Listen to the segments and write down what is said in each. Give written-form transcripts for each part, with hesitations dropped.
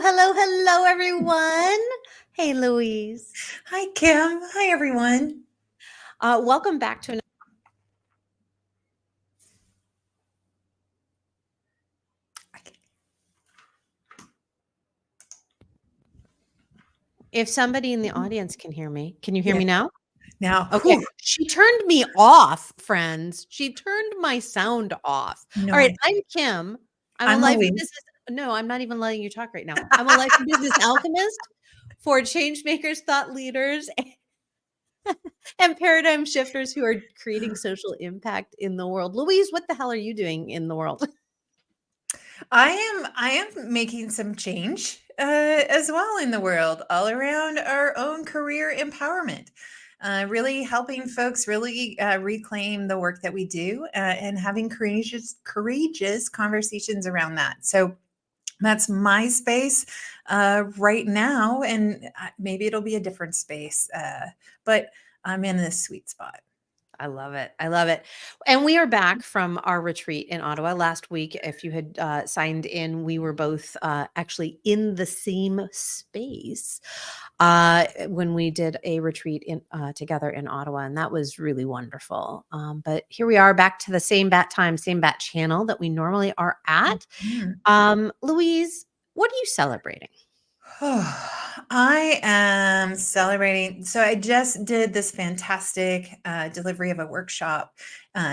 Hello, everyone. Hey, Louise. Hi, Kim. Hi, everyone. Welcome back to another. If somebody in the audience can hear me, can you hear Yeah. me now? Now, Okay. She turned me off, friends. She turned my sound off. All right. no, I'm Kim. I'm a I'm life and Louise. business. No, I'm not even letting you talk right now. I'm a life and business alchemist for change makers, thought leaders, and paradigm shifters who are creating social impact in the world. Louise, what the hell are you doing in the world? I am making some change as well in the world, all around our own career empowerment. Really helping folks really reclaim the work that we do and having courageous conversations around that. So that's my space right now, and maybe it'll be a different space, but I'm in this sweet spot. I love it. I love it. And we are back from our retreat in Ottawa last week. If you had signed in, we were both actually in the same space when we did a retreat together in Ottawa. And that was really wonderful. But here we are back to the same bat time, same bat channel that we normally are at. Mhm. Louise, what are you celebrating? I am celebrating. So I just did this fantastic delivery of a workshop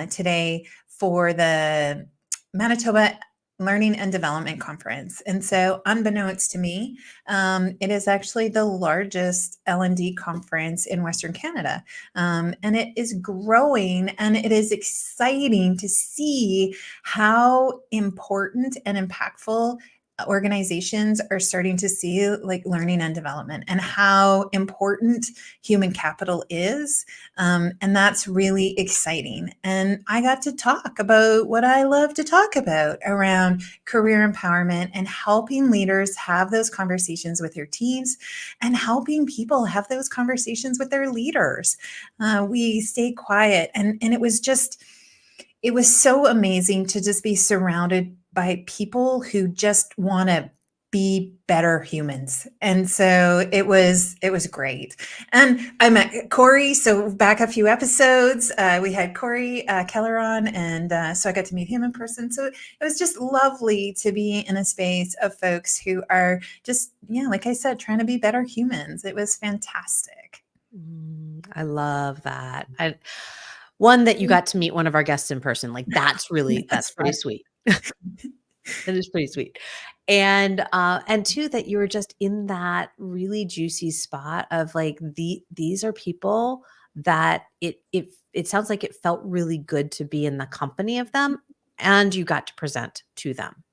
today for the Manitoba Learning and Development Conference. And so, unbeknownst to me, it is actually the largest L&D conference in Western Canada. And it is growing, and it is exciting to see how important and impactful organizations are starting to see like learning and development and how important human capital is. And that's really exciting. And I got to talk about what I love to talk about around career empowerment and helping leaders have those conversations with their teams and helping people have those conversations with their leaders. We stay quiet, and it was so amazing to just be surrounded by people who just want to be better humans. And so it was great. And I met Corey. So back a few episodes, we had Corey Keller on, and so I got to meet him in person. So it was just lovely to be in a space of folks who are just, yeah, like I said, trying to be better humans. It was fantastic. I love that. One that you got to meet one of our guests in person, like that's pretty Fun. sweet. That is pretty sweet. And two, that you were just in that really juicy spot of like these are people that it sounds like it felt really good to be in the company of them, and you got to present to them.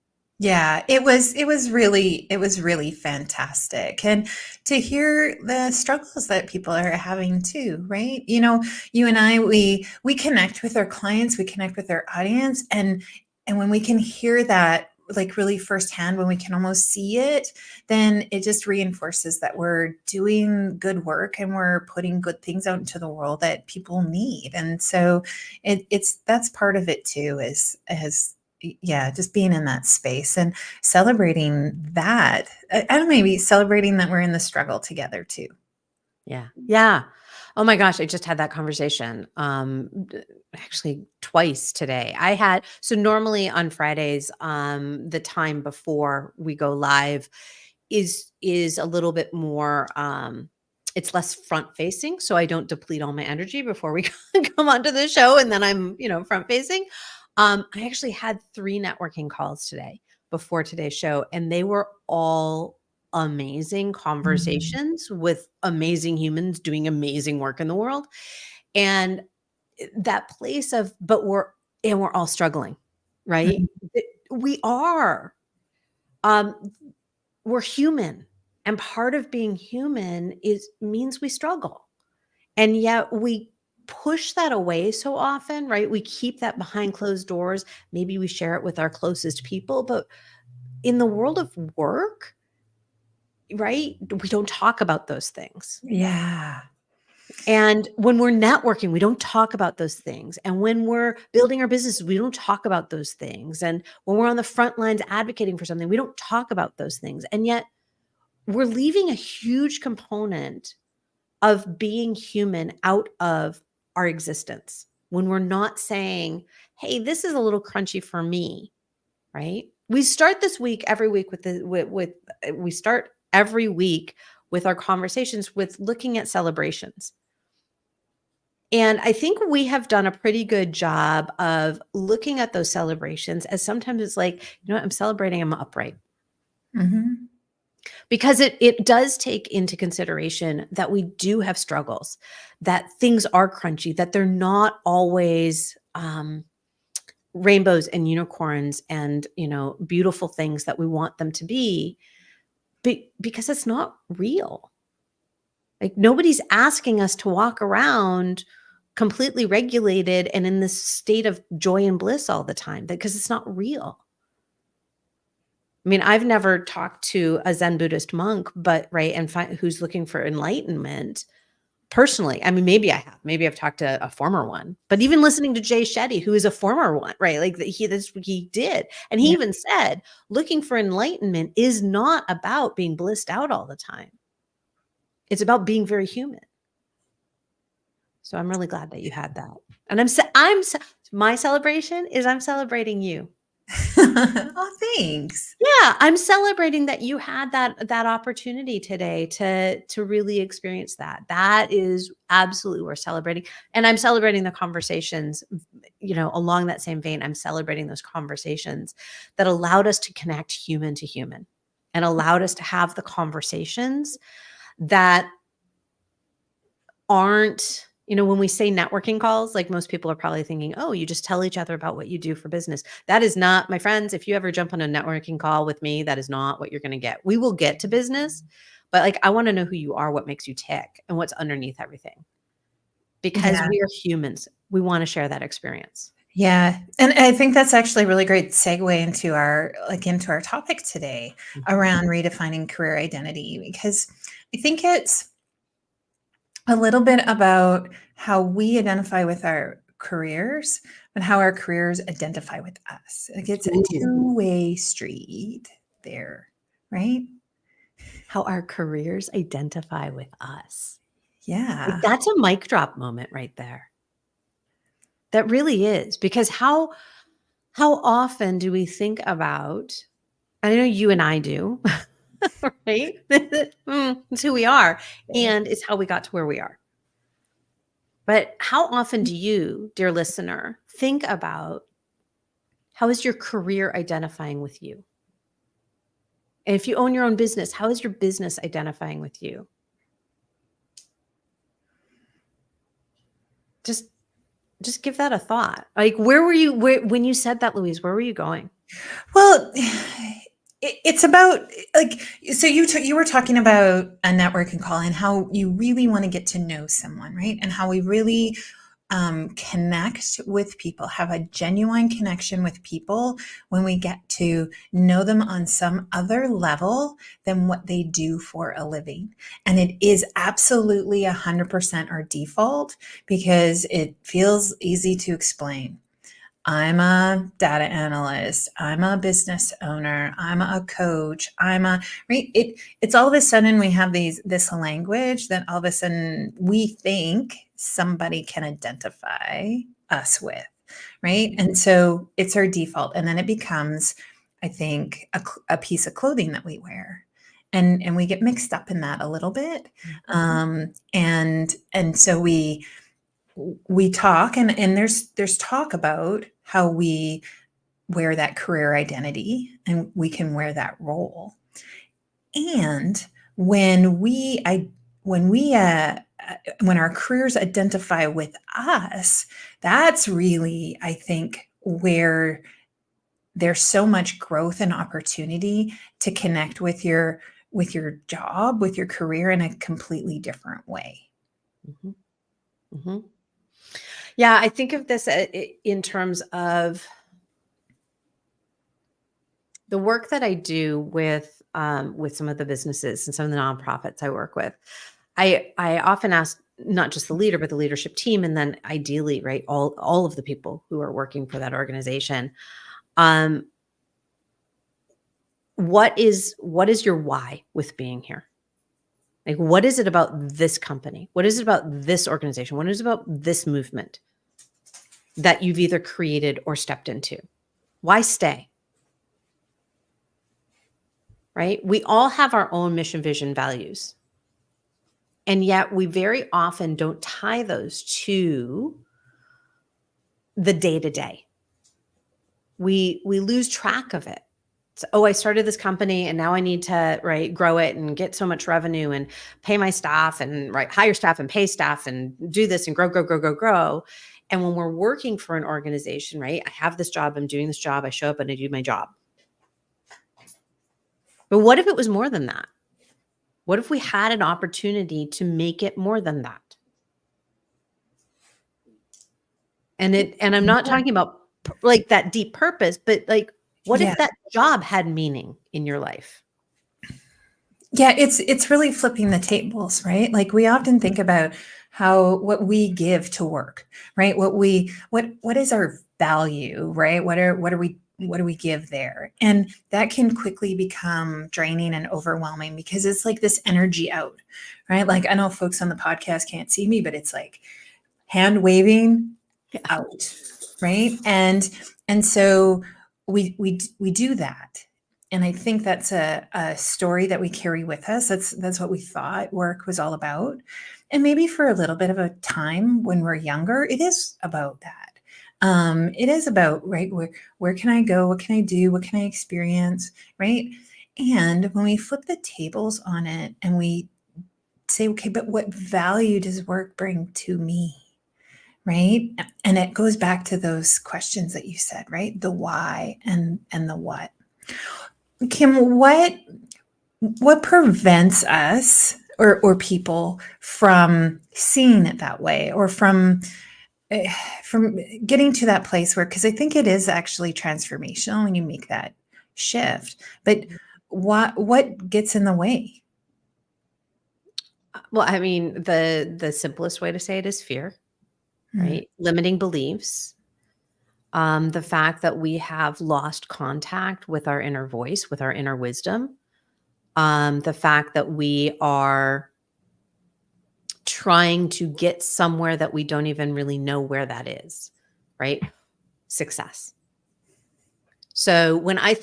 Yeah, it was really fantastic. And to hear the struggles that people are having too, right? You and I, we connect with our clients, we connect with our audience, and when we can hear that like really firsthand, when we can almost see it, then it just reinforces that we're doing good work and we're putting good things out into the world that people need. And so it's that's part of it too, is yeah, just being in that space and celebrating that, and maybe celebrating that we're in the struggle together too. Yeah. Yeah. Oh my gosh, I just had that conversation actually twice today. So normally on Fridays, the time before we go live is a little bit more it's less front facing, so I don't deplete all my energy before we come onto the show, and then I'm, front facing. I actually had 3 networking calls today before today's show, and they were all amazing Mhm. conversations with amazing humans doing amazing work in the world. And that place of, we're all struggling, right? Mhm. We are. Um, we're human. And part of being human means we struggle. And yet we push that away so often, right? We keep that behind closed doors. Maybe we share it with our closest people, but in the world of work, right? We don't talk about those things. Yeah. And when we're networking, we don't talk about those things. And when we're building our businesses, we don't talk about those things. And when we're on the front lines advocating for something, we don't talk about those things. And yet we're leaving a huge component of being human out of our existence when we're not saying, hey, this is a little crunchy for me, right? We start this week every week we start every week with our conversations with looking at celebrations. And I think we have done a pretty good job of looking at those celebrations as sometimes it's like, you know what, I'm celebrating, I'm upright. Mhm. Because it does take into consideration that we do have struggles, that things are crunchy, that they're not always rainbows and unicorns and, beautiful things that we want them to be, because it's not real. Like nobody's asking us to walk around completely regulated and in this state of joy and bliss all the time because it's not real. I mean, I've never talked to a Zen Buddhist monk, but right, and who's looking for enlightenment personally. I mean, maybe I have. Maybe I've talked to a former one. But even listening to Jay Shetty, who is a former one, right? Like that's what he did, and he Yeah. even said, looking for enlightenment is not about being blissed out all the time. It's about being very human. So I'm really glad that you had that, and my celebration is I'm celebrating you. Oh, thanks. Yeah, I'm celebrating that you had that opportunity today to really experience that. That is absolutely worth celebrating, and I'm celebrating the conversations, along that same vein, I'm celebrating those conversations that allowed us to connect human to human and allowed us to have the conversations that aren't when we say networking calls, like most people are probably thinking, oh, you just tell each other about what you do for business. That is not, my friends, if you ever jump on a networking call with me, that is not what you're going to get. We will get to business, but like, I want to know who you are, what makes you tick, and what's underneath everything. Because Yeah. we are humans. We want to share that experience. Yeah. And I think that's actually a really great segue into our topic today around redefining career identity, because I think it's a little bit about how we identify with our careers, but how our careers identify with us. Like it's a Ooh. two-way street there, right? How our careers identify with us. Like, Yeah. that's a mic drop moment right there. That really is, because how often do we think about, I know you and I do, right? It's who we are, and it's how we got to where we are. But how often do you, dear listener, think about how is your career identifying with you? And if you own your own business, how is your business identifying with you? Just give that a thought. Like, where were you when you said that, Louise? Where were you going? Well, it's about like, so you were talking about a networking call and how you really want to get to know someone, right? And how we really connect with people, have a genuine connection with people when we get to know them on some other level than what they do for a living. And it is absolutely 100% our default because it feels easy to explain. I'm a data analyst. I'm a business owner. I'm a coach. Right. It's all of a sudden we have this language that all of a sudden we think somebody can identify us with. Right. And so it's our default. And then it becomes, I think, a piece of clothing that we wear. And we get mixed up in that a little bit. And so we talk and there's talk about how we wear that career identity and we can wear that role. And when our careers identify with us, that's really, I think, where there's so much growth and opportunity to connect with your job, with your career in a completely different way. Mhm. Mhm. Yeah, I think of this in terms of the work that I do with some of the businesses and some of the nonprofits I work with. I often ask not just the leader, but the leadership team, and then ideally, right, all of the people who are working for that organization. Um, what is your why with being here? Like, what is it about this company? What is it about this organization? What is it about this movement that you've either created or stepped into? Why stay? Right? We all have our own mission, vision, values. And yet we very often don't tie those to the day to day. We lose track of it. So, I started this company and now I need to grow it and get so much revenue and pay my staff and hire staff and pay staff and do this and grow, grow, grow, grow, grow. And when we're working for an organization, right? I have this job, I'm doing this job, I show up and I do my job. But what if it was more than that? What if we had an opportunity to make it more than that? And I'm not talking about like that deep purpose, but like, what Yeah. if that job had meaning in your life? Yeah, it's really flipping the tables, right? Like we often think about what we give to work, right? What is our value, right? What do we give there? And that can quickly become draining and overwhelming because it's like this energy out, right? Like I know folks on the podcast can't see me, but it's like hand waving out, right? And so we do that. And I think that's a story that we carry with us. That's what we thought work was all about. And maybe for a little bit of a time when we're younger, it is about that. It is about, right, where can I go? What can I do? What can I experience? Right. And when we flip the tables on it and we say, okay, but what value does work bring to me? Right. And it goes back to those questions that you said, right? The why and the what. Kim, what prevents us or people from seeing it that way or from getting to that place where, because I think it is actually transformational when you make that shift, but what gets in the way? Well, I mean, the simplest way to say it is fear, right? Limiting beliefs. The fact that we have lost contact with our inner voice, with our inner wisdom. The fact that we are trying to get somewhere that we don't even really know where that is, right? Success. So when I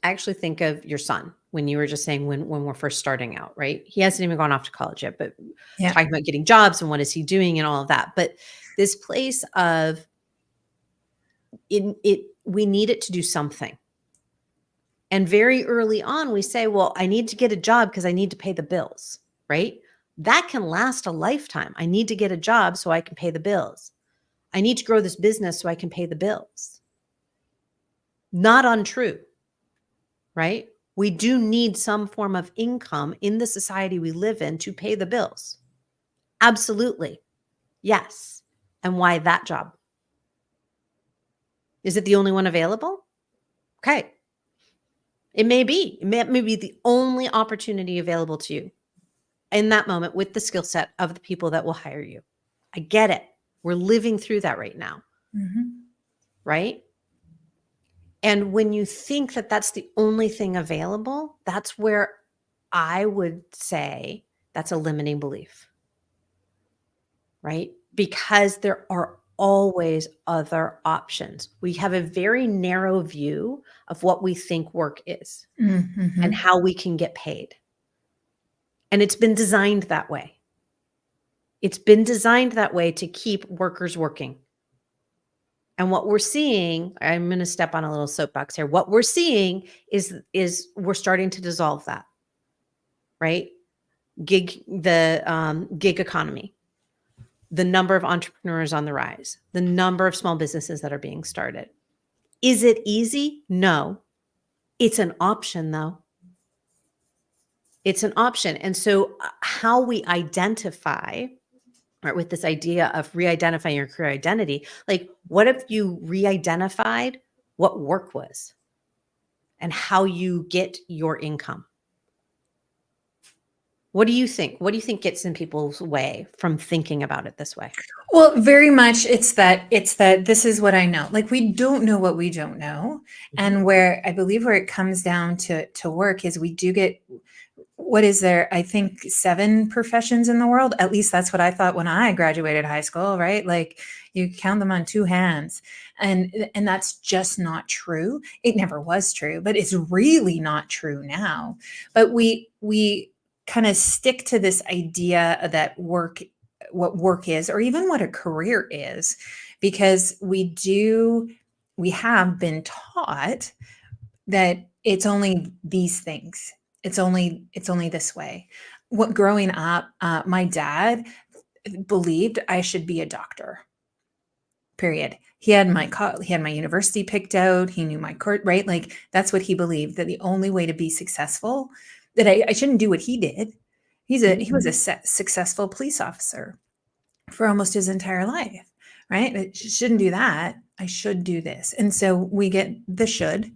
actually think of your son, when you were just saying when we're first starting out, right? He hasn't even gone off to college yet, but Yeah. talking about getting jobs and what is he doing and all of that. But this place of we need it to do something. And very early on, we say, well, I need to get a job because I need to pay the bills, right? That can last a lifetime. I need to get a job so I can pay the bills. I need to grow this business so I can pay the bills. Not untrue, right? We do need some form of income in the society we live in to pay the bills. Absolutely. Yes. And why that job? Is it the only one available? Okay. It may be. It may be the only opportunity available to you in that moment with the skill set of the people that will hire you. I get it. We're living through that right now. Right? And when you think that that's the only thing available, that's where I would say that's a limiting belief. Right? Because there are always other options. We have a very narrow view of what we think work is and how we can get paid. And it's been designed that way. It's been designed that way to keep workers working. And what we're seeing, I'm going to step on a little soapbox here. What we're seeing is we're starting to dissolve that, right? Gig economy, the number of entrepreneurs on the rise, the number of small businesses that are being started. Is it easy? No. It's an option, though. It's an option. And so how we identify, right, with this idea of re-identifying your career identity, like what if you re-identified what work was and how you get your income? What do you think? What do you think gets in people's way from thinking about it this way? Well, very much it's that this is what I know. Like we don't know what we don't know. And where I believe where it comes down to work is we do get what is there? I think 7 professions in the world. At least that's what I thought when I graduated high school, right? Like you count them on 2 hands. And that's just not true. It never was true, but it's really not true now. But we kind of stick to this idea that what work is, or even what a career is, because we have been taught that it's only these things. It's only this way. What growing up, my dad believed I should be a doctor. Period. He had my university picked out. He knew my court, right? Like that's what he believed, that the only way to be successful, that I shouldn't do what he did. He was a successful police officer for almost his entire life, right? I shouldn't do that. I should do this. And so we get the should,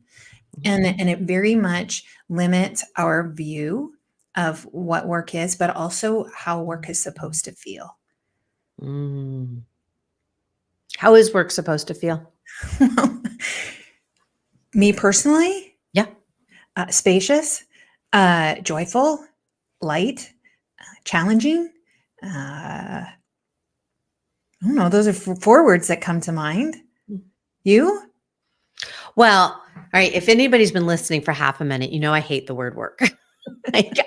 and it very much limits our view of what work is, but also how work is supposed to feel. Mm. How is work supposed to feel? Me personally, Yeah. spacious, joyful, light, challenging. I don't know. Those are 4 words that come to mind. You? Well, all right. If anybody's been listening for half a minute, I hate the word work.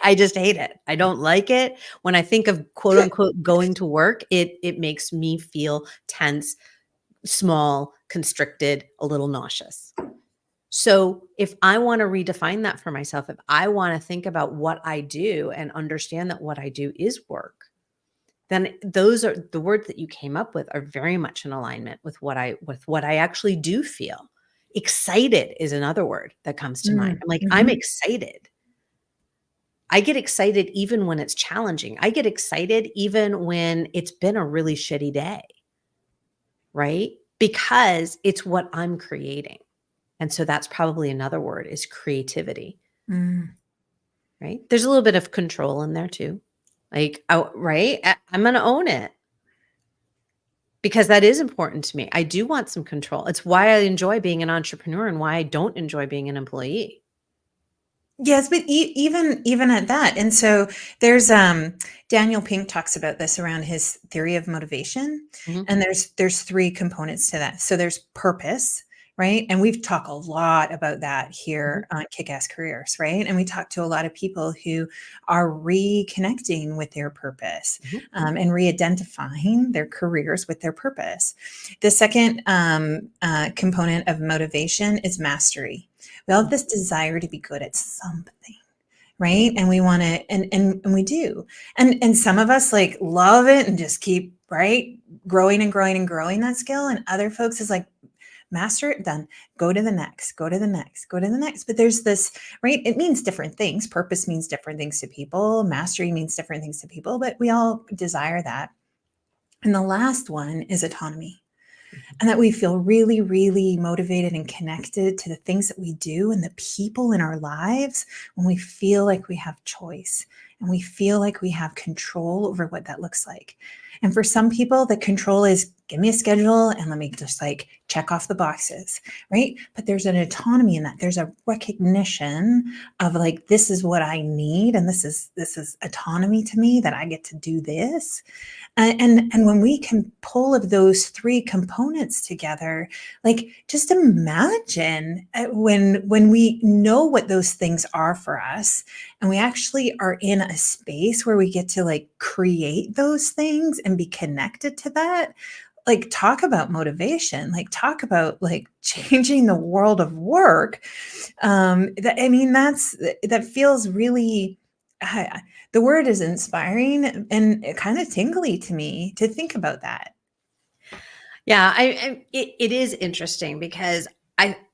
I just hate it. I don't like it. When I think of quote unquote going to work, it makes me feel tense, small, constricted, a little nauseous. So if I want to redefine that for myself, if I want to think about what I do and understand that what I do is work, then those are the words that you came up with are very much in alignment with what I actually do feel. Excited is another word that comes to mind. I'm like, I'm excited. I get excited even when it's challenging. I get excited even when it's been a really shitty day, right? Because it's what I'm creating. And so that's probably another word, is creativity, right? There's a little bit of control in there too. Like, right? I'm going to own it because that is important to me. I do want some control. It's why I enjoy being an entrepreneur and why I don't enjoy being an employee. Yes, but even at that, and so there's Daniel Pink talks about this around his theory of motivation, and there's 3 components to that. So there's purpose, right? And we've talked a lot about that here on Kick-Ass Careers, right? And we talk to a lot of people who are reconnecting with their purpose and re-identifying their careers with their purpose. The second component of motivation is mastery. We all have this desire to be good at something, right? And we want to, and we do. And some of us like love it and just keep, right, growing and growing and growing that skill. And other folks is like, master it, done, go to the next, go to the next, go to the next. But there's this, right? It means different things. Purpose means different things to people. Mastery means different things to people, but we all desire that. And the last one is autonomy. And that we feel really, really motivated and connected to the things that we do and the people in our lives when we feel like we have choice and we feel like we have control over what that looks like. And for some people, the control is give me a schedule and let me just like check off the boxes, right? But there's an autonomy in that. There's a recognition of like, this is what I need. And this is autonomy to me, that I get to do this. And when we can pull of those 3 components together, like just imagine when we know what those things are for us, and we actually are in a space where we get to like create those things and be connected to that. Like talk about motivation, like talk about like changing the world of work. That feels really, the word is inspiring and kind of tingly to me to think about that. Yeah, it is interesting because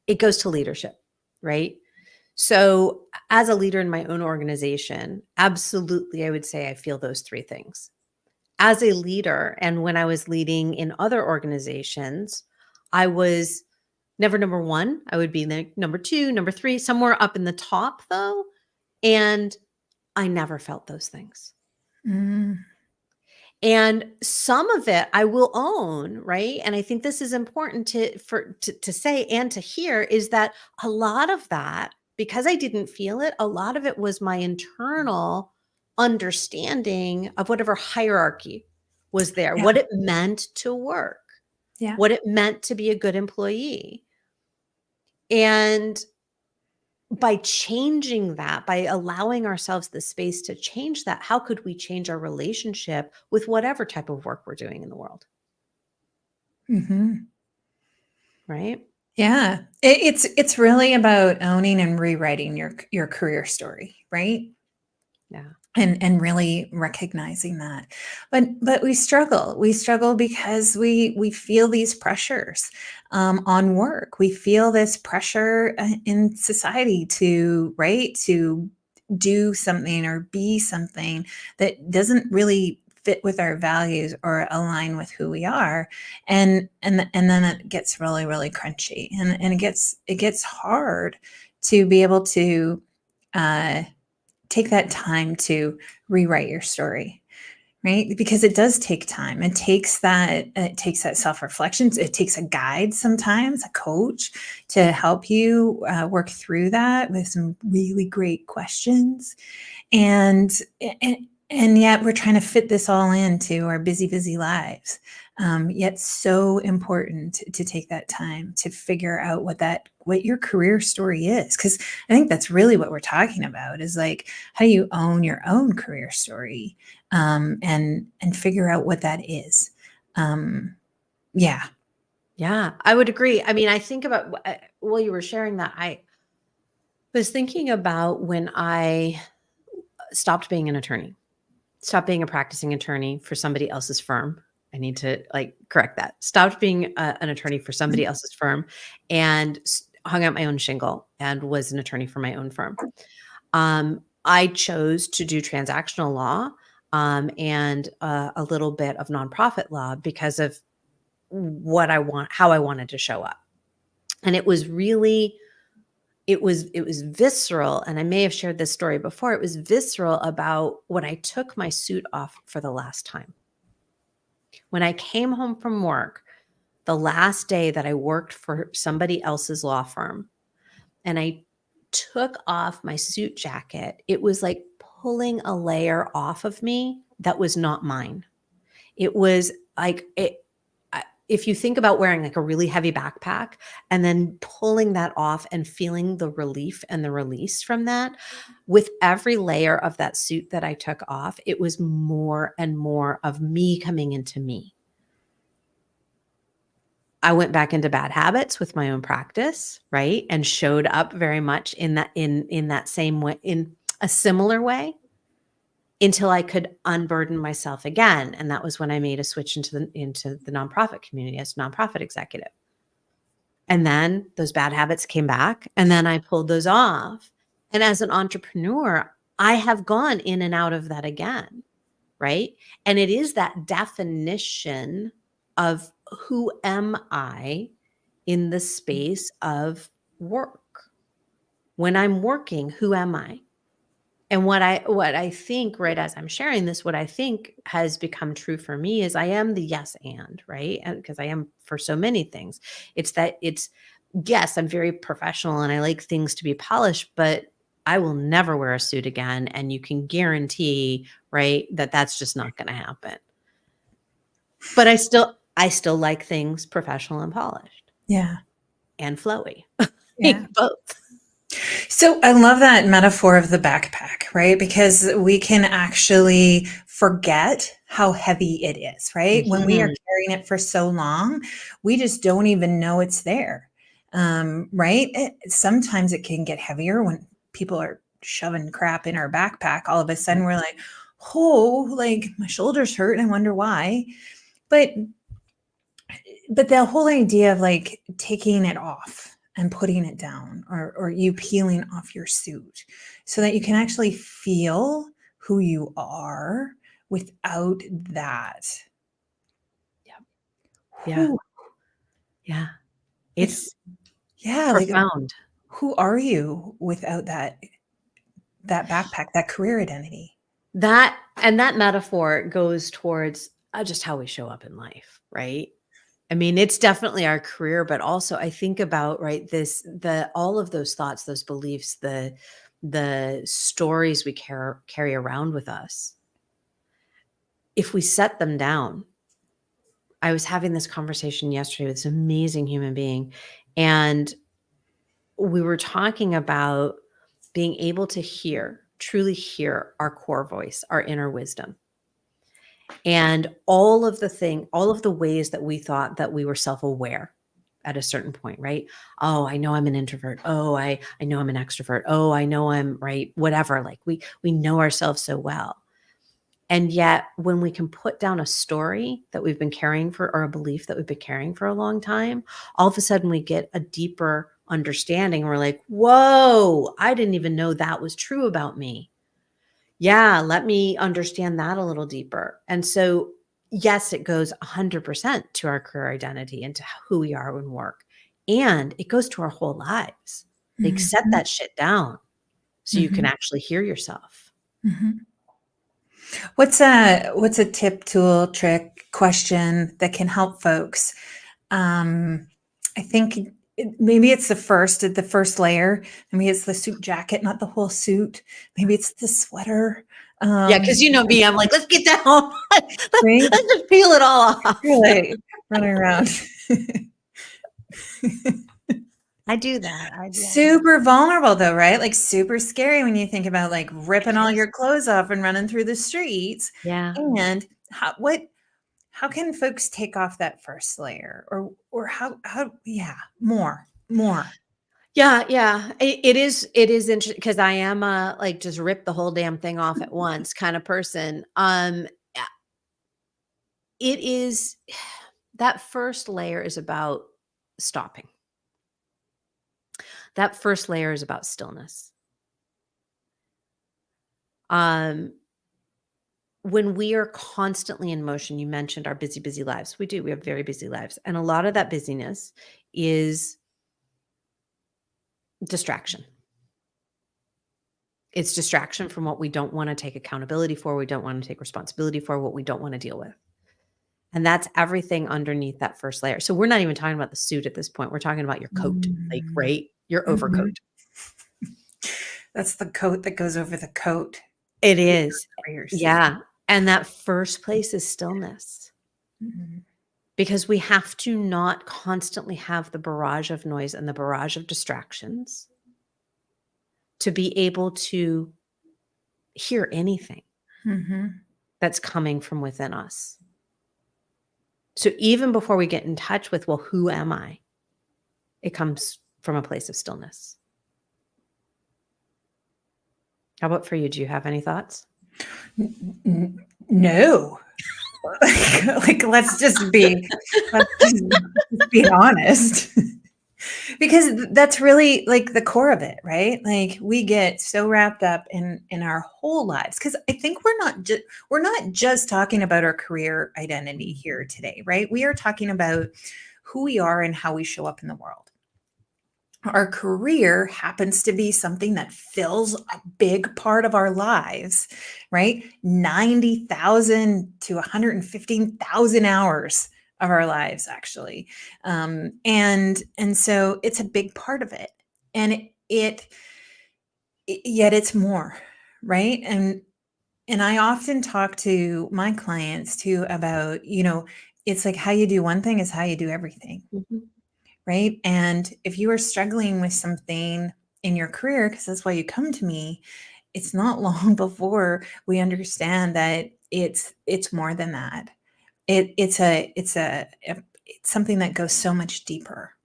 it goes to leadership, right? So as a leader in my own organization, absolutely, I would say I feel those 3 things. As a leader, and when I was leading in other organizations, I was never number 1. I would be like number 2, number 3, somewhere up in the top though. And I never felt those things. And some of it I will own, right? And I think this is important to say and to hear, is that a lot of that because I didn't feel it, a lot of it was my internal understanding of whatever hierarchy was there, Yeah. what it meant to work, Yeah. what it meant to be a good employee. And by changing that, by allowing ourselves the space to change that, how could we change our relationship with whatever type of work we're doing in the world? Hmm. Right? Yeah. It's really about owning and rewriting your career story, right? Yeah. And really recognizing that. But we struggle because we feel these pressures on work. We feel this pressure in society to, right, to do something or be something that doesn't really fit with our values or align with who we are. And then it gets really, really crunchy, and it gets hard to be able to uh take that time to rewrite your story, right? Because it does take time. It takes that self-reflection. It takes a guide, sometimes a coach, to help you work through that with some really great questions. And and yet we're trying to fit this all into our busy lives. Yet so important to take that time to figure out what your career story is, because I think that's really what we're talking about, is like, how do you own your own career story, and figure out what that is. um, yeah. Yeah, I would agree. I mean, I think about while you were sharing that, I was thinking about when I stopped being an attorney, stopped being a practicing attorney for somebody else's firm. I need to like correct that. Stopped being an attorney for somebody else's firm and hung out my own shingle and was an attorney for my own firm. I chose to do transactional law and a little bit of nonprofit law because of what I want, how I wanted to show up. And it was really, it was visceral, and I may have shared this story before. It was visceral about when I took my suit off for the last time. When I came home from work, the last day that I worked for somebody else's law firm, and I took off my suit jacket, it was like pulling a layer off of me that was not mine. It was like if you think about wearing like a really heavy backpack and then pulling that off and feeling the relief and the release from that, with every layer of that suit that I took off, it was more and more of me coming into me. I went back into bad habits with my own practice, right? And showed up very much in that same way, in a similar way, until I could unburden myself again. And that was when I made a switch into the nonprofit community as a nonprofit executive. And then those bad habits came back, and then I pulled those off. And as an entrepreneur, I have gone in and out of that again, right? And it is that definition of who am I in the space of work. When I'm working, who am I? And what I think, right, as I'm sharing this, what I think has become true for me is I am the yes and, right? And because I am for so many things. It's yes, I'm very professional and I like things to be polished, but I will never wear a suit again, and you can guarantee, right, that that's just not going to happen. But I still like things professional and polished Yeah. and flowy. Yeah. Like both. So I love that metaphor of the backpack, right? Because we can actually forget how heavy it is, right? When we are Mhm. carrying it for so long, we just don't even know it's there, right? Sometimes it can get heavier when people are shoving crap in our backpack. All of a sudden, we're like, oh, like my shoulders hurt. I wonder why. But but the whole idea of like taking it off and putting it down, or you peeling off your suit so that you can actually feel who you are without that. Yeah. Yeah. Who, Yeah. like, It's yeah, like, profound. who are you without that backpack, that career identity? That metaphor goes towards just how we show up in life, right? I mean, it's definitely our career, but also I think about, right, all of those thoughts, those beliefs, the stories we carry around with us. If we set them down, I was having this conversation yesterday with this amazing human being, and we were talking about being able to truly hear our core voice, our inner wisdom. And all of the ways that we thought that we were self-aware at a certain point, right? Oh, I know I'm an introvert. Oh, I know I'm an extrovert. Oh, I know I'm right, whatever. Like we know ourselves so well. And yet when we can put down a story that we've been carrying for, or a belief that we've been carrying for a long time, all of a sudden we get a deeper understanding. We're like, whoa, I didn't even know that was true about me. Yeah, let me understand that a little deeper. And so, yes, it goes 100% to our career identity and to who we are in work. And it goes to our whole lives. Like, set Mhm. that shit down so you can Mhm. actually hear yourself. Mhm. What's a tip, tool, trick, question that can help folks? I think maybe it's the first layer. Maybe it's the suit jacket, not the whole suit. Maybe it's the sweater. Yeah, because you know me, I'm like, let's get that on. Right? Let's just peel it all off. You're like running around. I do that. Yeah. Super vulnerable though, right? Like super scary when you think about like ripping It all is. your clothes off and running through the streets. Yeah. And how can folks take off that first layer or how yeah, more. Yeah, yeah. It is interesting because I am a like just rip the whole damn thing off at once kind of person. It is that first layer is about stopping. That first layer is about stillness. Um, when we are constantly in motion, you mentioned our busy, busy lives. We do. We have very busy lives. And a lot of that busyness is distraction. It's distraction from what we don't want to take accountability for, we don't want to take responsibility for, what we don't want to deal with. And that's everything underneath that first layer. So we're not even talking about the suit at this point. We're talking about your coat, like, Mm. right? Your Mhm. overcoat. That's the coat that goes over the coat. It Yeah, is. for your suit. Yeah. And that first place is stillness Mhm. because we have to not constantly have the barrage of noise and the barrage of distractions to be able to hear anything Mhm. that's coming from within us. So even before we get in touch with, well, who am I? It comes from a place of stillness. How about for you? Do you have any thoughts? No. Like, let's just be honest. Because that's really like the core of it, right? Like we get so wrapped up in our whole lives because I think we're not just talking about our career identity here today, right? We are talking about who we are and how we show up in the world. Our career happens to be something that fills a big part of our lives, right? 90,000 to 115,000 hours of our lives, actually. And so it's a big part of it. And yet it's more, right? And I often talk to my clients too about, it's like how you do one thing is how you do everything, Mhm. right? And if you are struggling with something in your career, because that's why you come to me, it's not long before we understand that it's more than that. It's something that goes so much deeper.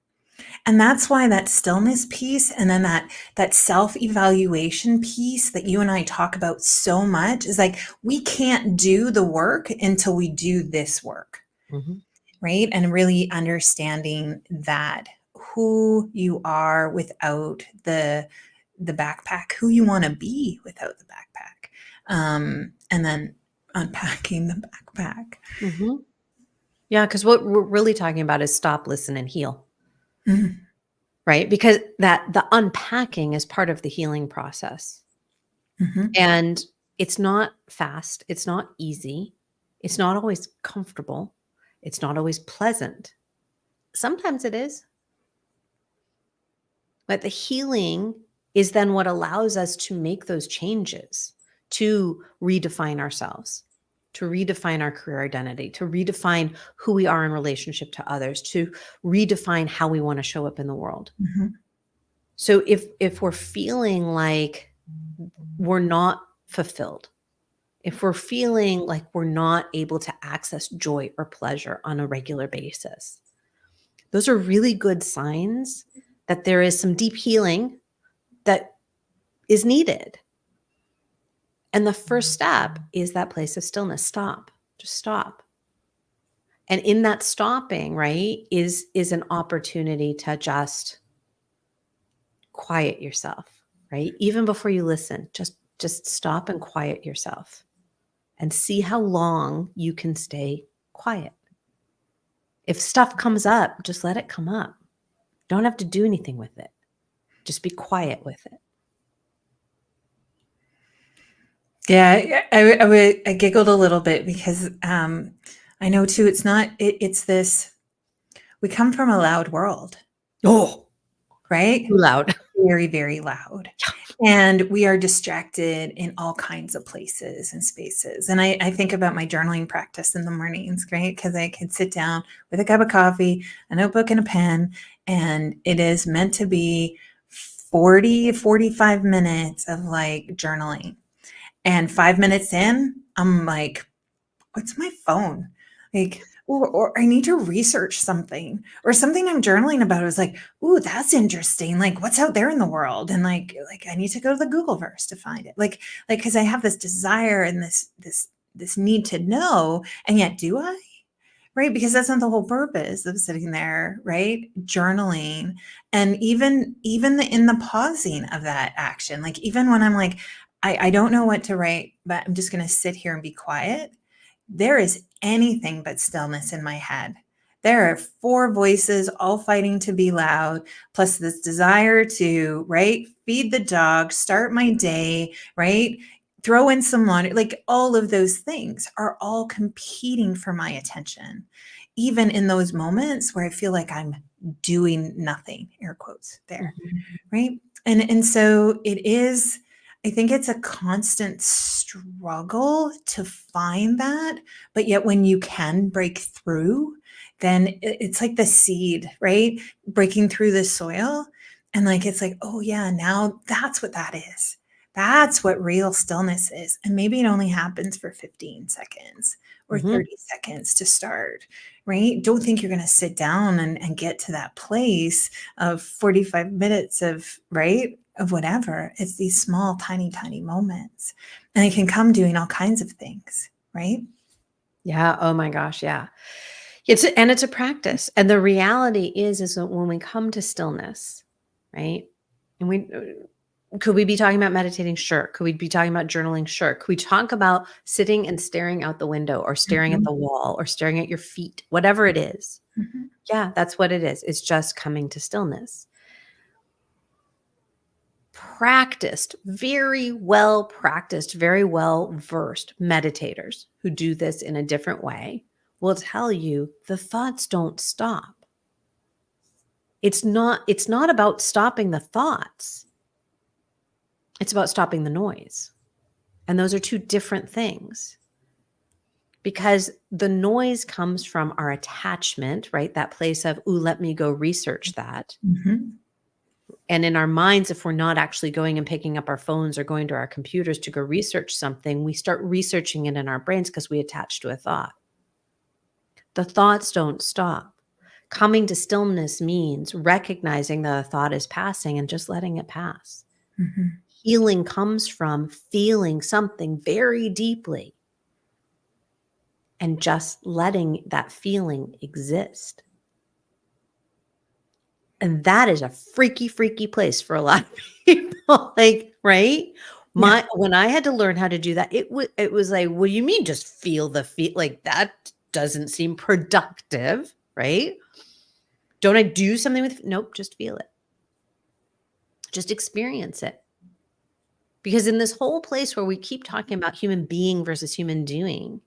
And that's why that stillness piece and then that self-evaluation piece that you and I talk about so much is like we can't do the work until we do this work, Mhm. right? And really understanding that who you are without the backpack, who you want to be without the backpack, and then unpacking the backpack. Mhm. Yeah, because what we're really talking about is stop, listen, and heal, Mhm. right? Because the unpacking is part of the healing process. Mhm. And it's not fast, it's not easy, it's not always comfortable, it's not always pleasant. Sometimes it is. But the healing is then what allows us to make those changes, to redefine ourselves, to redefine our career identity, to redefine who we are in relationship to others, to redefine how we want to show up in the world. Mhm. So if we're feeling like we're not fulfilled, if we're feeling like we're not able to access joy or pleasure on a regular basis, those are really good signs that there is some deep healing that is needed. And the first step is that place of stillness. Stop. Just stop. And in that stopping, right, is an opportunity to just quiet yourself, right? Even before you listen, just stop and quiet yourself and see how long you can stay quiet. If stuff comes up, just let it come up. Don't have to do anything with it. Just be quiet with it. Yeah, I giggled a little bit because I know too. It's this. We come from a loud world, Oh, right? too loud. Very, very loud. And we are distracted in all kinds of places and spaces. And I think about my journaling practice in the mornings, right? Because I can sit down with a cup of coffee, a notebook, and a pen, and it is meant to be 45 minutes of like journaling. And 5 minutes in, I'm like, what's my phone? Like, or I need to research something or something I'm journaling about. It was like, ooh, that's interesting. Like, what's out there in the world? And like I need to go to the Googleverse to find it. Like, because I have this desire and this need to know, and yet do I? Right? Because that's not the whole purpose of sitting there, right? Journaling, and in the pausing of that action, like even when I'm like, I don't know what to write, but I'm just going to sit here and be quiet. There is anything but stillness in my head. There are four voices all fighting to be loud, plus this desire to, right, feed the dog, start my day, right, throw in some laundry. Like all of those things are all competing for my attention, even in those moments where I feel like I'm doing nothing, air quotes there, Mhm. right? And so it is, I think it's a constant struggle to find that, but yet when you can break through, then it's like the seed, right? Breaking through the soil, and like it's like, oh yeah, now that's what that is. That's what real stillness is. And maybe it only happens for 15 seconds or Mhm. 30 seconds to start, right? Don't think you're going to sit down and get to that place of 45 minutes of, right, of whatever. It's these small, tiny, tiny moments. And it can come doing all kinds of things, right? Yeah. Oh my gosh. Yeah. It's a practice. And the reality is that when we come to stillness, right? And could we be talking about meditating? Sure. Could we be talking about journaling? Sure. Could we talk about sitting and staring out the window or staring at Mhm, the wall or staring at your feet, whatever it is? mhm. Yeah, that's what it is. It's just coming to stillness. Practiced, very well versed meditators who do this in a different way will tell you the thoughts don't stop. It's not about stopping the thoughts. It's about stopping the noise. And those are two different things. Because the noise comes from our attachment, right? That place of, ooh, let me go research that. Mhm. And in our minds, if we're not actually going and picking up our phones or going to our computers to go research something, we start researching it in our brains because we attach to a thought. The thoughts don't stop. Coming to stillness means recognizing that a thought is passing and just letting it pass. Mhm. Healing comes from feeling something very deeply and just letting that feeling exist. And that is a freaky, freaky place for a lot of people. Like, right? Yeah. When I had to learn how to do that, it was like, what do you mean just feel the feel? Like that doesn't seem productive, right? Don't I do something with nope, just feel it. Just experience it. Because in this whole place where we keep talking about human being versus human doing,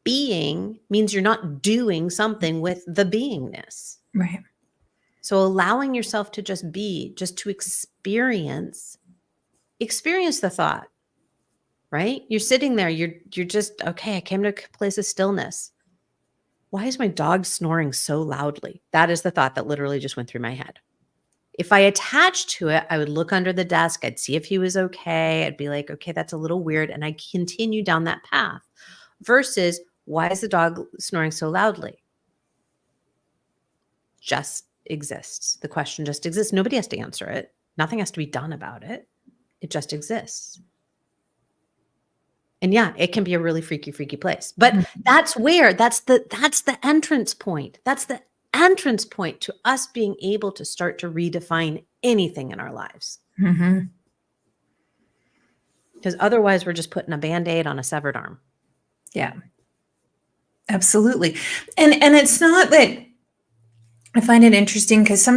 being means you're not doing something with the beingness. Right. So allowing yourself to just be, just to experience the thought, right? You're sitting there, you're just, okay, I came to a place of stillness. Why is my dog snoring so loudly? That is the thought that literally just went through my head. If I attached to it, I would look under the desk. I'd see if he was okay. I'd be like, okay, that's a little weird. And I continue down that path versus why is the dog snoring so loudly? Just exists. The question just exists. Nobody has to answer it. Nothing has to be done about it. It just exists. And yeah, it can be a really freaky, freaky place. But that's the entrance point. That's the entrance point to us being able to start to redefine anything in our lives. Mm-hmm. Because otherwise we're just putting a Band-Aid on a severed arm. Yeah, absolutely. And it's not that I find it interesting because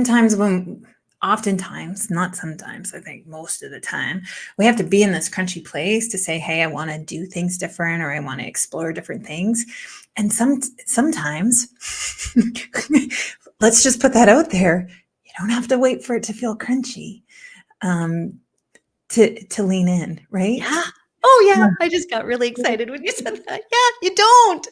oftentimes, not sometimes, I think most of the time, we have to be in this crunchy place to say, hey, I want to do things different, or I want to explore different things. And sometimes, let's just put that out there. You don't have to wait for it to feel crunchy to lean in, right? Yeah. Oh yeah. I just got really excited when you said that. Yeah, you don't.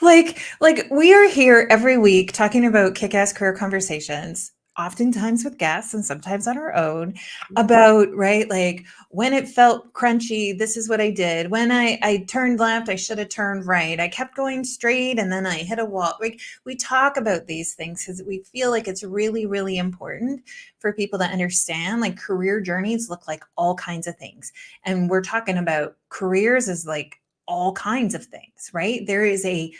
Like we are here every week talking about kick-ass career conversations, oftentimes with guests and sometimes on our own, about, right, like when it felt crunchy, this is what I did. When I turned left, I should have turned right. I kept going straight and then I hit a wall. Like, we talk about these things because we feel like it's really, really important for people to understand, like, career journeys look like all kinds of things. And we're talking about careers as like all kinds of things, right? There is a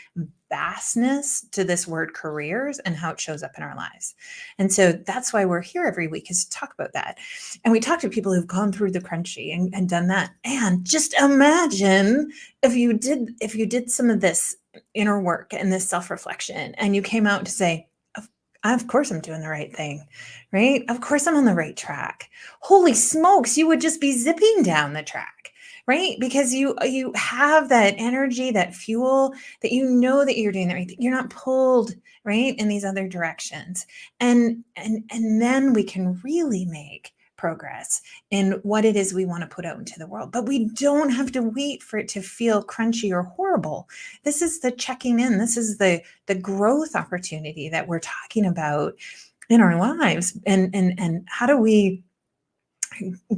vastness to this word careers and how it shows up in our lives. And so that's why we're here every week, is to talk about that. And we talk to people who've gone through the crunchy and done that. And just imagine if you did some of this inner work and this self-reflection and you came out to say, of course I'm doing the right thing, right? Of course I'm on the right track. Holy smokes, you would just be zipping down the track. Right? Because you have that energy, that fuel, that you know that you're doing the right thing. You're not pulled, right, in these other directions. And then we can really make progress in what it is we want to put out into the world. But we don't have to wait for it to feel crunchy or horrible. This is the checking in. This is the growth opportunity that we're talking about in our lives. And how do we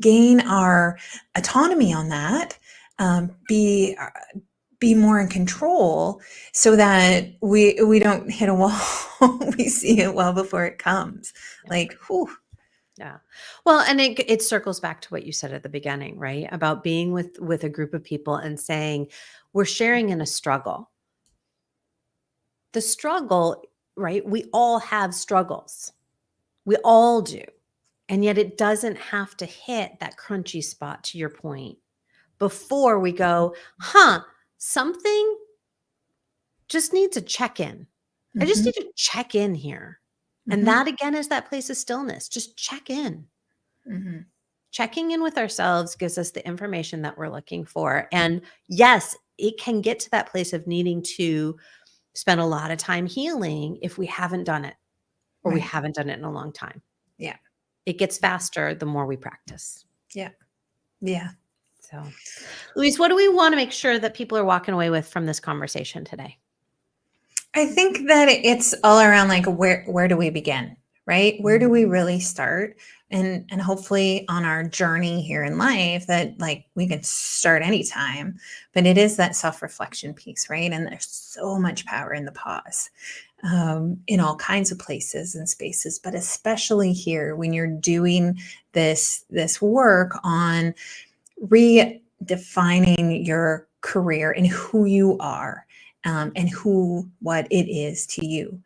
gain our autonomy on that, be more in control, so that we don't hit a wall. We see it well before it comes. Like, whew. Yeah. Well, and it circles back to what you said at the beginning, right? About being with a group of people and saying, we're sharing in a struggle. The struggle, right? We all have struggles. We all do. And yet it doesn't have to hit that crunchy spot, to your point, before we go, something just needs a check-in. I just need to check in here. And that, again, is that place of stillness. Just check in. Checking in with ourselves gives us the information that we're looking for. And yes, it can get to that place of needing to spend a lot of time healing if we haven't done it, or we haven't done it in a long time. Yeah. It gets faster the more we practice. Yeah. Yeah. So, Louise, what do we want to make sure that people are walking away with from this conversation today? I think that it's all around, like, where do we begin, right? Where do we really start? And hopefully on our journey here in life, that, like, we can start anytime, but it is that self-reflection piece, right? And there's so much power in the pause, in all kinds of places and spaces, but especially here when you're doing this work on redefining your career and who you are, and what it is to you.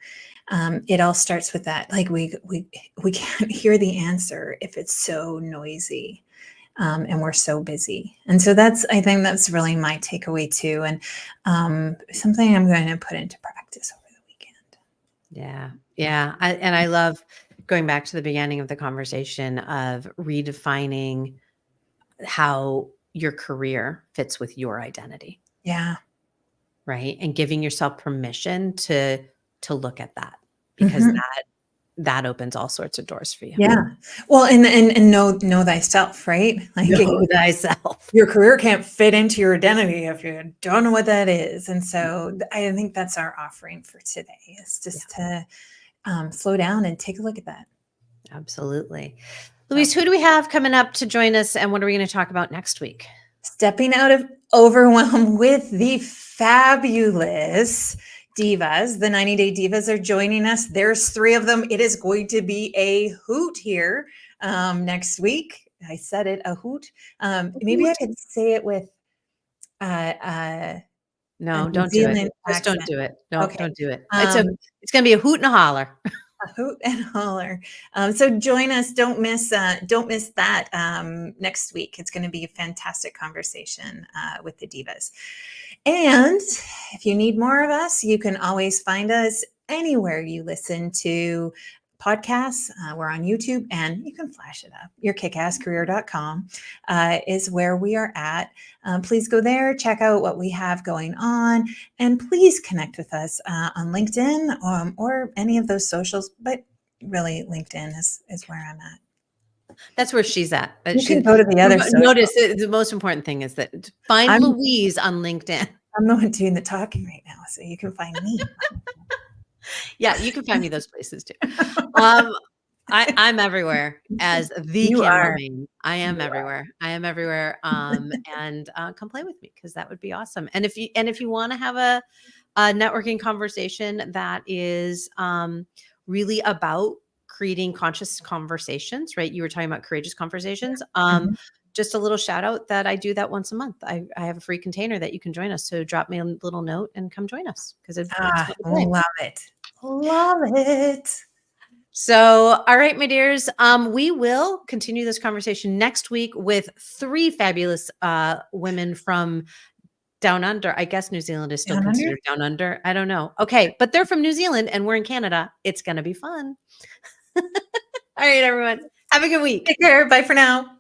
It all starts with that. Like, we can't hear the answer if it's so noisy, and we're so busy. And so I think that's really my takeaway too, and something I'm going to put into practice over the weekend. Yeah. Yeah. I love going back to the beginning of the conversation of redefining how your career fits with your identity. Yeah. right? And giving yourself permission to look at that, because Mhm. that opens all sorts of doors for you. Yeah. Well, and know thyself, right? Like Know thyself. your career can't fit into your identity if you don't know what that is. And so I think that's our offering for today, is Yeah, just to slow down and take a look at that. absolutely. So Louise, who do we have coming up to join us, and what are we going to talk about next week? stepping out of overwhelm with the fabulous divas. The 90-day divas are joining us. There's 3 of them. It is going to be a hoot here next week. I said it, a hoot. Maybe I Hoot. could say it with a No, New don't do it. Zealand Just don't accent. do it. No, Okay. don't do it. Um, It's going to be a hoot and a holler. a hoot and holler. So join us. Don't miss that next week. It's going to be a fantastic conversation with the divas. And if you need more of us, you can always find us anywhere you listen to podcasts. We're on YouTube, and you can flash it up. YourKickassCareer.com is where we are at. Please go there, check out what we have going on, and please connect with us on LinkedIn or any of those socials. But really, LinkedIn is where I'm at. That's where she's at. But You can go to the other notice socials. the most important thing is that find I'm Louise on LinkedIn. I'm the one doing the talking right now, so you can find me. Yeah, you can find me those places too. Um, I'm everywhere as the You Kim are. Raymundo. I am You are. everywhere. I am everywhere. And come play with me, because that would be awesome. And if you want to have a networking conversation that is really about creating conscious conversations, right? You were talking about courageous conversations. Mhm. Just a little shout out that I do that once a month. I have a free container that you can join us. So drop me a little note and come join us, because it's fun to play. Love it. Love it. So, all right, my dears, we will continue this conversation next week with 3 fabulous women from down under. I guess New Zealand is still Down under? considered down under. I don't know. Okay, but they're from New Zealand and we're in Canada. It's going to be fun. All right, everyone. Have a good week. Take care. Bye for now.